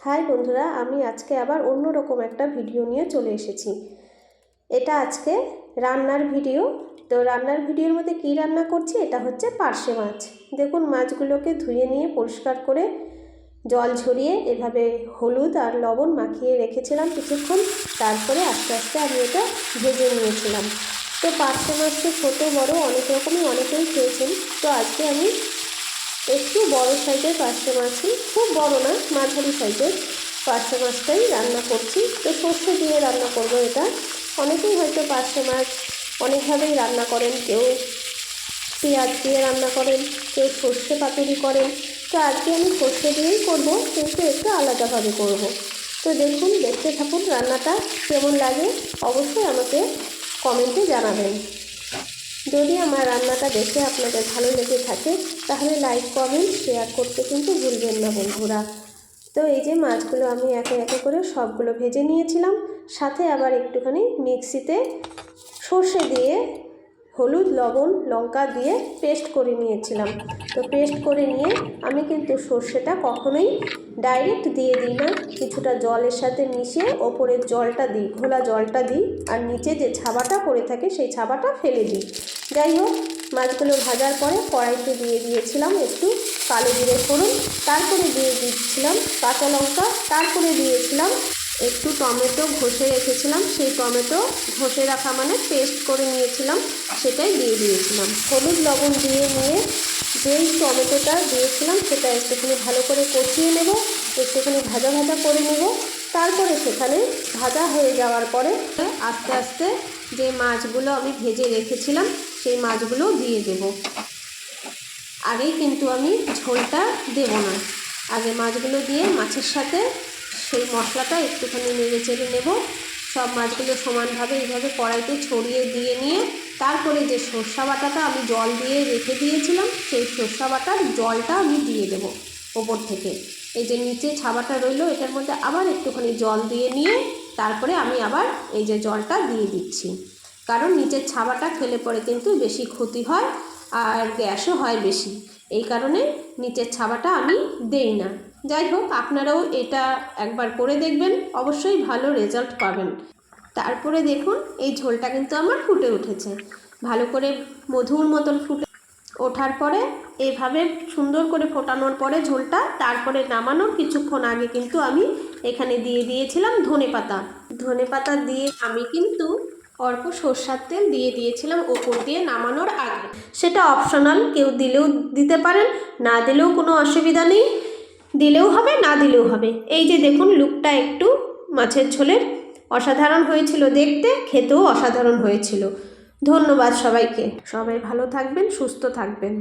High বন্ধুরা, আমি আজকে আবার অন্যরকম একটা ভিডিও নিয়ে চলে এসেছি। এটা আজকে রান্নার ভিডিও। তো রান্নার ভিডিওর মধ্যে কি রান্না করছি, এটা হচ্ছে পার্শে মাছ। দেখুন, মাছগুলোকে ধুয়ে নিয়ে পরিষ্কার করে জল ঝরিয়ে এভাবে হলুদ আর লবণ মাখিয়ে রেখেছিলাম কিছুক্ষণ। তারপরে আস্তে আস্তে আমি এটা ভেজে নিয়েছিলাম। তো পার্শে মাছ তো ছোটো বড় অনেক রকমই অনেকেই খেয়েছেন। তো আজকে আমি একটু বড় সাইজের পার্শে মাছই, খুব বড় না, মাঝারি সাইজের পার্শে মাছটাই রান্না করছি। তো সর্ষে দিয়ে রান্না করব এটা। অনেকেই হয়তো পার্শে মাছ অনেকভাবেই রান্না করেন, কেউ পেঁয়াজ দিয়ে রান্না করেন, কেউ সর্ষে পাতুরি করেন। তো আজকে আমি সর্ষে দিয়েই করব, কিন্তু একটু আলাদাভাবে করব। তো দেখুন, দেখতে থাকুন রান্নাটা কেমন লাগে অবশ্যই আমাকে কমেন্টে জানাবেন। যদি আমার রান্নাটা দেখে আপনাদের ভালো লেগে থাকে তাহলে লাইক কমেন্ট শেয়ার করতে কিন্তু ভুলবেন না বন্ধুরা। তো এই যে মাছগুলো আমি একে একে করে সবগুলো ভেজে নিয়েছিলাম, সাথে আবার একটুখানি মিক্সিতে সর্ষে দিয়ে হলুদ লবণ লঙ্কা দিয়ে পেস্ট করে নিয়েছিলাম। তো পেস্ট করে নিয়ে আমি কিন্তু সর্ষেটা কখনোই ডাইরেক্ট দিয়ে দিই না, কিছুটা জলের সাথে মিশিয়ে ওপরের জলটা দিই, ঘোলা জলটা দিই, আর নিচে যে ছাবাটা পড়ে থাকে সেই ছাবাটা ফেলে দিই। যাই হোক, মাছগুলো ভাজার পরে কড়াইতে দিয়ে দিয়েছিলাম একটু কালো জিরে ফোড়ন, তারপরে দিয়ে দিচ্ছিলাম কাঁচা লঙ্কা, তারপরে দিয়েছিলাম একটু টমেটো ঘষে রেখেছিলাম, সেই টমেটো ঘষে রাখা মানে পেস্ট করে নিয়েছিলাম, সেটাই দিয়ে দিয়েছিলাম। হলুদ লবণ দিয়ে নিয়ে যেই টমেটোটা দিয়েছিলাম সেটা একটুখানি ভালো করে কষিয়ে নেব, একটুখানি ভাজা ভাজা করে নেব। তারপরে সেখানে ভাজা হয়ে যাওয়ার পরে আস্তে আস্তে যে মাছগুলো আমি ভেজে রেখেছিলাম সেই মাছগুলো দিয়ে দেব। আগেই কিন্তু আমি ঝোলটা দেব না, আগে মাছগুলো দিয়ে মাছের সাথে সেই মশলাটা একটুখানি নেড়ে চেড়ে নেব। সব মাছগুলো সমানভাবে এইভাবে কড়াইতে ছড়িয়ে দিয়ে নিয়ে তারপরে যে সর্ষা বাটাটা আমি জল দিয়ে রেখে দিয়েছিলাম সেই সর্ষা বাটার জলটা আমি দিয়ে দেব ওপর থেকে। এই যে নিচে ছাবাটা রইলো এটার মধ্যে আবার একটুখানি জল দিয়ে নিয়ে তারপরে আমি আবার এই যে জলটা দিয়ে দিচ্ছি, কারণ নিচের ছাবাটা খেলে পরে কিন্তু বেশি ক্ষতি হয় আর গ্যাসও হয় বেশি, এই কারণে নিচের ছাবাটা আমি দেই না। যাই হোক, আপনারাও এটা একবার করে দেখবেন, অবশ্যই ভালো রেজাল্ট পাবেন। তারপরে দেখুন, এই ঝোলটা কিন্তু আমার ফুটে উঠেছে, ভালো করে মধুর মতন ফুটে ওঠার পরে এইভাবে সুন্দর করে ফোটানোর পরে ঝোলটা, তারপরে নামানোর কিছুক্ষণ আগে কিন্তু আমি এখানে দিয়ে দিয়েছিলাম ধনে পাতা দিয়ে আমি কিন্তু অল্প সরষের তেল দিয়ে দিয়েছিলাম ওপর দিয়ে নামানোর আগে। সেটা অপশনাল, কেউ দিলেও দিতে পারেন, না দিলেও কোনো অসুবিধা নেই, দিলেও হবে না দিলেও হবে। এই যে দেখুন, লুকটা একটু মাছের ঝোলের অসাধারণ হয়েছিল দেখতে, খেতেও অসাধারণ হয়েছিল। ধন্যবাদ সবাইকে, সবাই ভালো থাকবেন, সুস্থ থাকবেন।